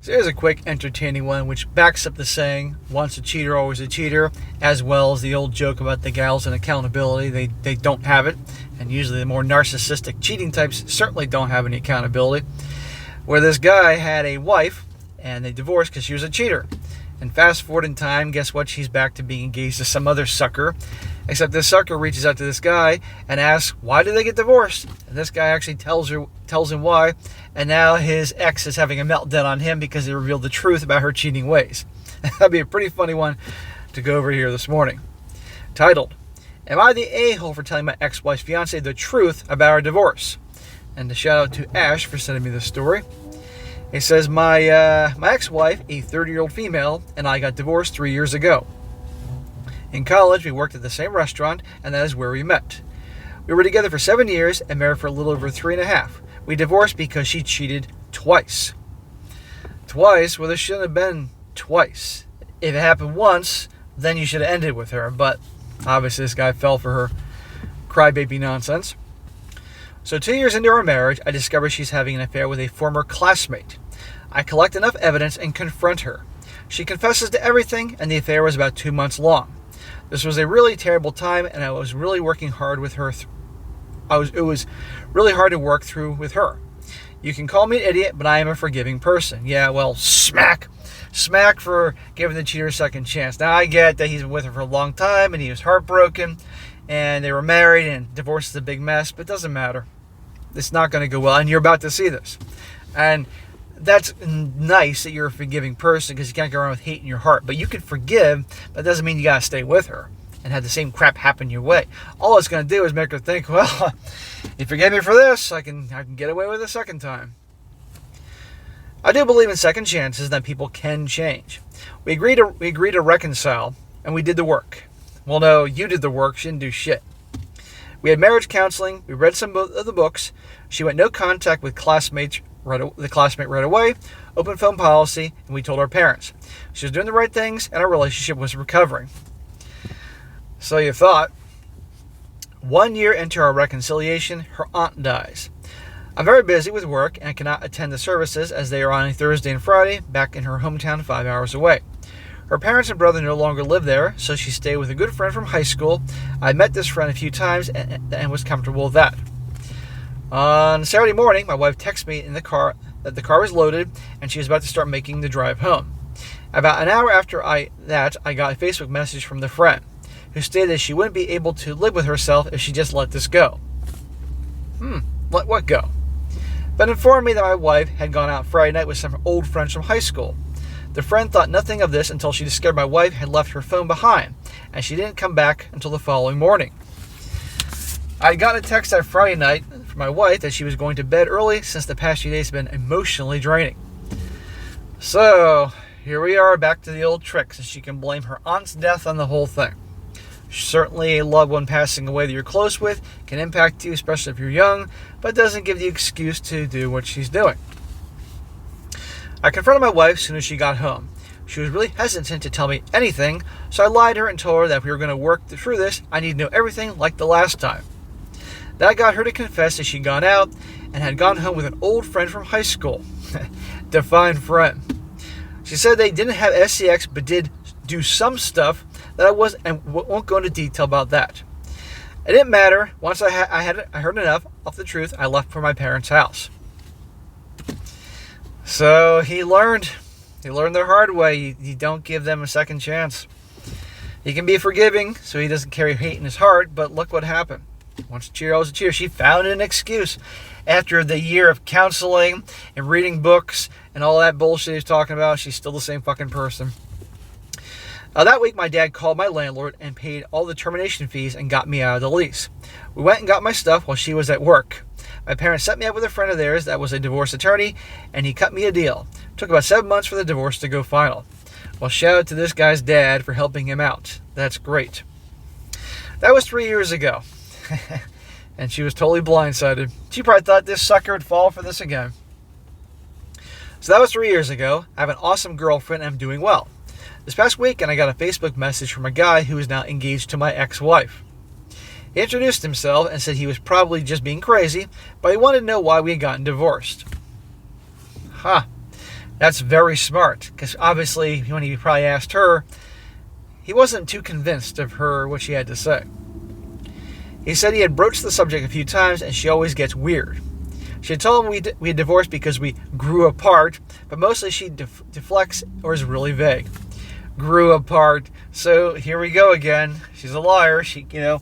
So here's a quick entertaining one which backs up the saying, once a cheater, always a cheater, as well as the old joke about the gals and accountability. They don't have it, and usually the more narcissistic cheating types certainly don't have any accountability. Where this guy had a wife, and they divorced because she was a cheater. And fast forward in time, guess what? She's back to being engaged to some other sucker. Except this sucker reaches out to this guy and asks, why did they get divorced? And this guy actually tells him why. And now his ex is having a meltdown on him because he revealed the truth about her cheating ways. That'd be a pretty funny one to go over here this morning. Titled, Am I the a-hole for telling my ex-wife's fiance the truth about our divorce? And a shout out to Ash for sending me this story. It says, my ex-wife, a 30-year-old female, and I got divorced 3 years ago. In college, we worked at the same restaurant, and that is where we met. We were together for 7 years and married for a little over 3.5. We divorced because she cheated twice. Twice? Well, there shouldn't have been twice. If it happened once, then you should have ended with her, but obviously this guy fell for her crybaby nonsense. So 2 years into our marriage, I discover she's having an affair with a former classmate. I collect enough evidence and confront her. She confesses to everything, and the affair was about 2 months long. This was a really terrible time, and I was really working hard with her. It was really hard to work through with her. You can call me an idiot, but I am a forgiving person. Yeah, well, smack for giving the cheater a second chance. Now, I get that he's been with her for a long time, and he was heartbroken, and they were married, and divorce is a big mess, but it doesn't matter. It's not going to go well, and you're about to see this. And that's nice that you're a forgiving person because you can't go around with hate in your heart. But you can forgive, but it doesn't mean you got to stay with her and have the same crap happen your way. All it's going to do is make her think, well, you forgave me for this, I can get away with it a second time. I do believe in second chances, that people can change. We agreed to reconcile, and we did the work. Well, no, you did the work. She didn't do shit. We had marriage counseling. We read some of the books. She went no contact with the classmate right away, open phone policy, and we told our parents. She was doing the right things, and our relationship was recovering. So you thought. 1 year into our reconciliation, her aunt dies. I'm very busy with work and cannot attend the services as they are on a Thursday and Friday back in her hometown 5 hours away. Her parents and brother no longer live there, so she stayed with a good friend from high school. I met this friend a few times and was comfortable with that. On Saturday morning, my wife texted me in the car that the car was loaded and she was about to start making the drive home. About an hour after I got a Facebook message from the friend, who stated that she wouldn't be able to live with herself if she just let this go. Let what go? But informed me that my wife had gone out Friday night with some old friends from high school. The friend thought nothing of this until she discovered my wife had left her phone behind, and she didn't come back until the following morning. I got a text that Friday night from my wife that she was going to bed early since the past few days have been emotionally draining. So, here we are back to the old tricks, and she can blame her aunt's death on the whole thing. Certainly a loved one passing away that you're close with can impact you, especially if you're young, but doesn't give you the excuse to do what she's doing. I confronted my wife as soon as she got home. She was really hesitant to tell me anything, so I lied to her and told her that if we were going to work through this, I need to know everything like the last time. That got her to confess that she'd gone out and had gone home with an old friend from high school. Define friend. She said they didn't have SCX but did do some stuff that I won't go into detail about that. It didn't matter. Once I heard enough of the truth, I left for my parents' house. So he learned the hard way. You don't give them a second chance. He can be forgiving, so he doesn't carry hate in his heart, but look what happened. Once a cheer, always a cheer. She found an excuse. After the year of counseling and reading books and all that bullshit he's talking about, she's still the same fucking person. That week, my dad called my landlord and paid all the termination fees and got me out of the lease. We went and got my stuff while she was at work. My parents set me up with a friend of theirs that was a divorce attorney, and he cut me a deal. It took about 7 months for the divorce to go final. Well, shout out to this guy's dad for helping him out. That's great. That was 3 years ago. And she was totally blindsided. She probably thought this sucker would fall for this again. So that was 3 years ago. I have an awesome girlfriend and I'm doing well. This past weekend, I got a Facebook message from a guy who is now engaged to my ex-wife. He introduced himself and said he was probably just being crazy, but he wanted to know why we had gotten divorced. That's very smart, because obviously when he probably asked her, he wasn't too convinced of her, what she had to say. He said he had broached the subject a few times and she always gets weird. She had told him we had divorced because we grew apart, but mostly she deflects or is really vague. Grew apart. So here we go again. She's a liar. The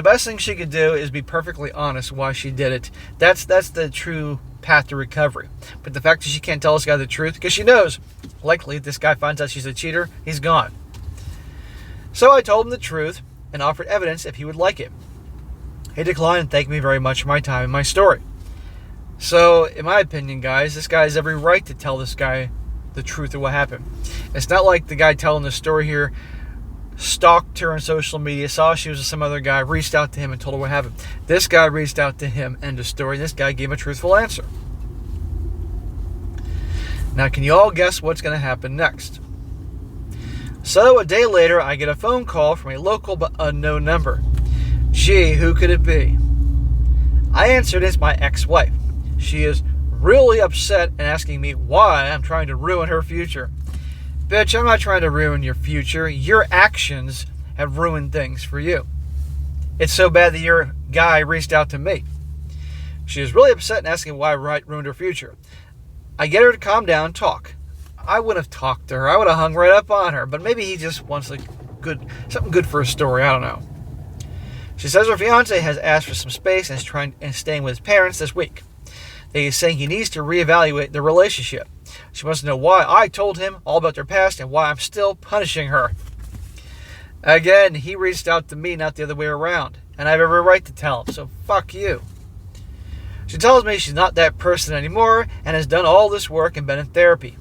best thing she could do is be perfectly honest why she did it. That's the true path to recovery. But the fact that she can't tell this guy the truth, because she knows, likely if this guy finds out she's a cheater, he's gone. So I told him the truth and offered evidence if he would like it. He declined and thanked me very much for my time and my story. So, in my opinion, guys, this guy has every right to tell this guy the truth of what happened. It's not like the guy telling the story here stalked her on social media, saw she was with some other guy, reached out to him and told her what happened. This guy reached out to him, end of story, and this guy gave a truthful answer. Now, can you all guess what's going to happen next? So, a day later, I get a phone call from a local but unknown number. Gee, who could it be? I answered, it's my ex-wife. She is really upset and asking me why I'm trying to ruin her future. Bitch, I'm not trying to ruin your future. Your actions have ruined things for you. It's so bad that your guy reached out to me. She is really upset and asking why I ruined her future. I get her to calm down and talk. I would have talked to her. I would have hung right up on her. But maybe he just wants something good for a story. I don't know. She says her fiance has asked for some space and is staying with his parents this week. He is saying he needs to reevaluate the relationship. She wants to know why I told him all about their past and why I'm still punishing her. Again, he reached out to me, not the other way around. And I have every right to tell him, so fuck you. She tells me she's not that person anymore and has done all this work and been in therapy.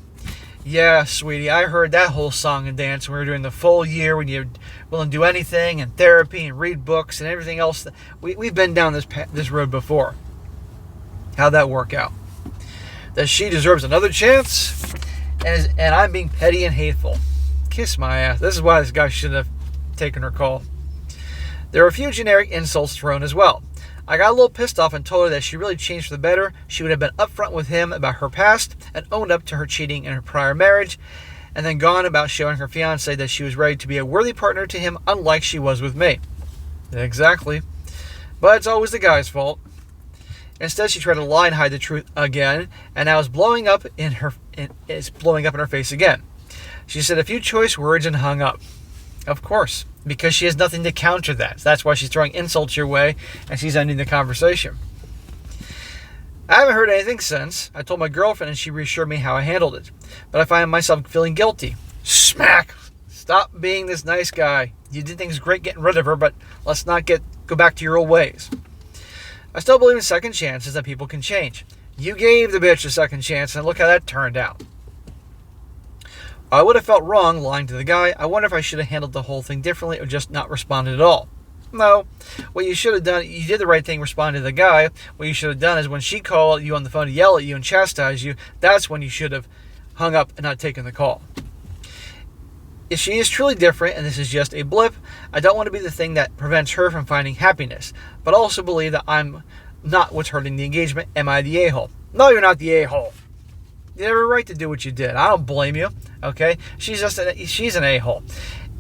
Yeah, sweetie, I heard that whole song and dance when we were doing the full year when you're willing to do anything and therapy and read books and everything else. We've been down this road before. How'd that work out? That she deserves another chance and I'm being petty and hateful. Kiss my ass. This is why this guy shouldn't have taken her call. There were a few generic insults thrown as well. I got a little pissed off and told her that she really changed for the better. She would have been upfront with him about her past and owned up to her cheating in her prior marriage, and then gone about showing her fiance that she was ready to be a worthy partner to him, unlike she was with me. Exactly. But it's always the guy's fault. Instead, she tried to lie and hide the truth again, and now it's blowing up in her face again. She said a few choice words and hung up. Of course, because she has nothing to counter that. So that's why she's throwing insults your way, and she's ending the conversation. I haven't heard anything since. I told my girlfriend, and she reassured me how I handled it. But I find myself feeling guilty. Smack! Stop being this nice guy. You did things great getting rid of her, but let's not go back to your old ways. I still believe in second chances that people can change. You gave the bitch a second chance, and look how that turned out. I would have felt wrong lying to the guy. I wonder if I should have handled the whole thing differently or just not responded at all. No. What you should have done, you did the right thing, responded to the guy. What you should have done is when she called you on the phone to yell at you and chastise you, that's when you should have hung up and not taken the call. If she is truly different and this is just a blip, I don't want to be the thing that prevents her from finding happiness, but also believe that I'm not what's hurting the engagement. Am I the a-hole? No, you're not the a-hole. You have a right to do what you did. I don't blame you, okay? She's an a-hole.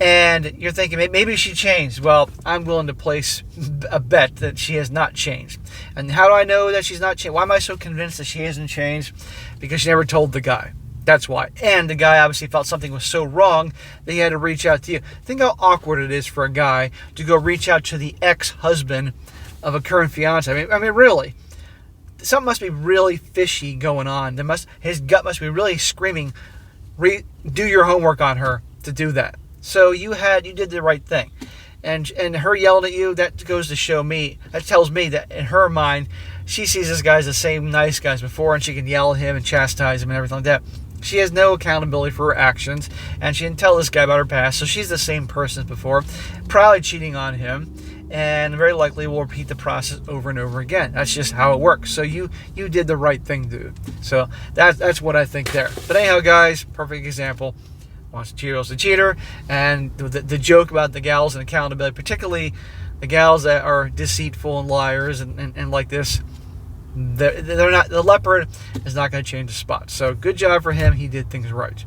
And you're thinking, maybe she changed. Well, I'm willing to place a bet that she has not changed. And how do I know that she's not changed? Why am I so convinced that she hasn't changed? Because she never told the guy. That's why. And the guy obviously felt something was so wrong that he had to reach out to you. Think how awkward it is for a guy to go reach out to the ex-husband of a current fiance. I mean, really. Something must be really fishy going on. His gut must be really screaming, do your homework on her to do that. So you did the right thing. And her yelling at you, that goes to show me, that tells me that in her mind, she sees this guy as the same nice guy as before, and she can yell at him and chastise him and everything like that. She has no accountability for her actions, and she didn't tell this guy about her past, so she's the same person as before, probably cheating on him, and very likely will repeat the process over and over again. That's just how it works. So you did the right thing, dude. So that's what I think there. But anyhow, guys, perfect example. Wants to cheat, else a cheater. And the joke about the gals and accountability, particularly the gals that are deceitful and liars and like this, they're not, the leopard is not going to change the spot. So good job for him. He did things right.